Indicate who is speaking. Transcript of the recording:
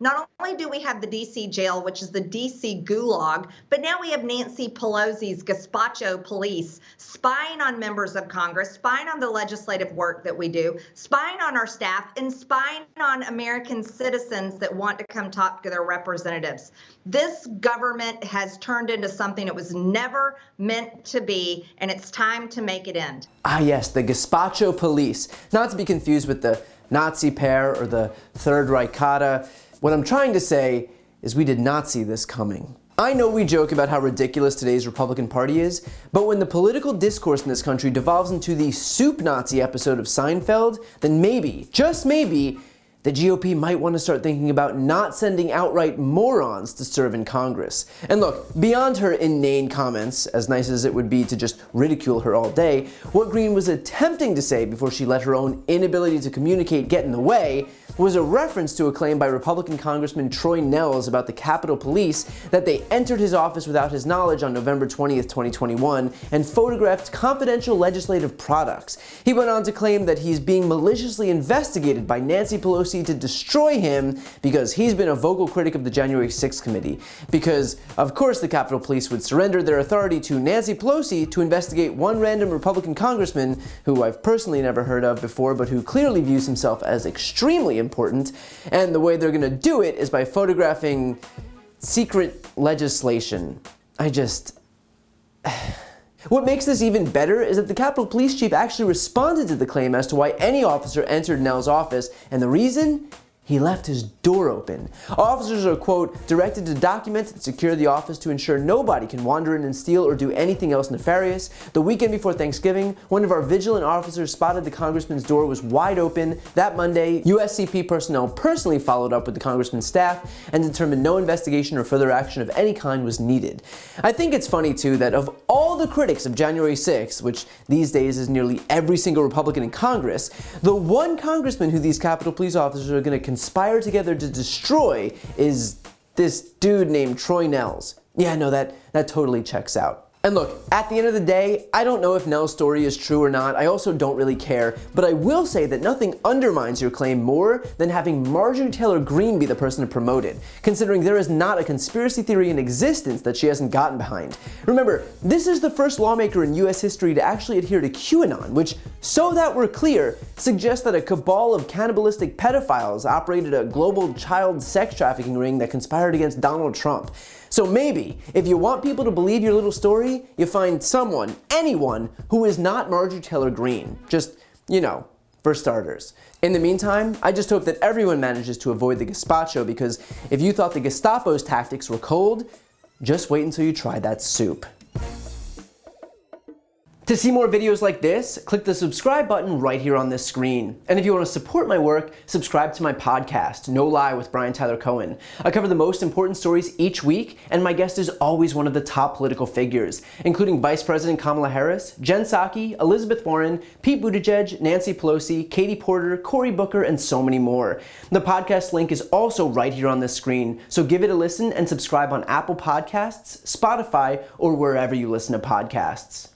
Speaker 1: Not only do we have the DC jail, which is the DC gulag, but now we have Nancy Pelosi's gazpacho police spying on members of Congress, spying on the legislative work that we do, spying on our staff, and spying on American citizens that want to come talk to their representatives. This government has turned into something it was never meant to be, and it's time to make it end.
Speaker 2: Ah yes, the gazpacho police. Not to be confused with the Nazi pair or the Third Reichata. What I'm trying to say is we did not see this coming. I know we joke about how ridiculous today's Republican Party is, but when the political discourse in this country devolves into the soup Nazi episode of Seinfeld, then maybe, just maybe, the GOP might want to start thinking about not sending outright morons to serve in Congress. And look, beyond her inane comments, as nice as it would be to just ridicule her all day, what Greene was attempting to say before she let her own inability to communicate get in the way was a reference to a claim by Republican Congressman Troy Nehls about the Capitol Police that they entered his office without his knowledge on November 20th, 2021 and photographed confidential legislative products. He went on to claim that he's being maliciously investigated by Nancy Pelosi to destroy him because he's been a vocal critic of the January 6th committee. Because, of course, the Capitol Police would surrender their authority to Nancy Pelosi to investigate one random Republican congressman who I've personally never heard of before, but who clearly views himself as extremely important, and the way they're gonna do it is by photographing secret legislation. What makes this even better is that the Capitol Police Chief actually responded to the claim as to why any officer entered Nell's office, and the reason? He left his door open. Officers are, quote, directed to document and secure the office to ensure nobody can wander in and steal or do anything else nefarious. The weekend before Thanksgiving, one of our vigilant officers spotted the congressman's door was wide open. That Monday, USCP personnel personally followed up with the congressman's staff and determined no investigation or further action of any kind was needed. I think it's funny, too, that of all the critics of January 6th, which these days is nearly every single Republican in Congress, the one congressman who these Capitol Police officers are going to conspire together to destroy is this dude named Troy Nehls. Yeah, no, that totally checks out. And look, at the end of the day, I don't know if Nell's story is true or not. I also don't really care, but I will say that nothing undermines your claim more than having Marjorie Taylor Greene be the person to promote it, considering there is not a conspiracy theory in existence that she hasn't gotten behind. Remember, this is the first lawmaker in US history to actually adhere to QAnon, which, so that we're clear, suggests that a cabal of cannibalistic pedophiles operated a global child sex trafficking ring that conspired against Donald Trump. So maybe, if you want people to believe your little story, you find someone, anyone, who is not Marjorie Taylor Greene. Just, you know, for starters. In the meantime, I just hope that everyone manages to avoid the gazpacho, because if you thought the Gestapo's tactics were cold, just wait until you try that soup. To see more videos like this, click the subscribe button right here on this screen. And if you want to support my work, subscribe to my podcast, No Lie with Brian Tyler Cohen. I cover the most important stories each week, and my guest is always one of the top political figures, including Vice President Kamala Harris, Jen Psaki, Elizabeth Warren, Pete Buttigieg, Nancy Pelosi, Katie Porter, Cory Booker, and so many more. The podcast link is also right here on this screen, so give it a listen and subscribe on Apple Podcasts, Spotify, or wherever you listen to podcasts.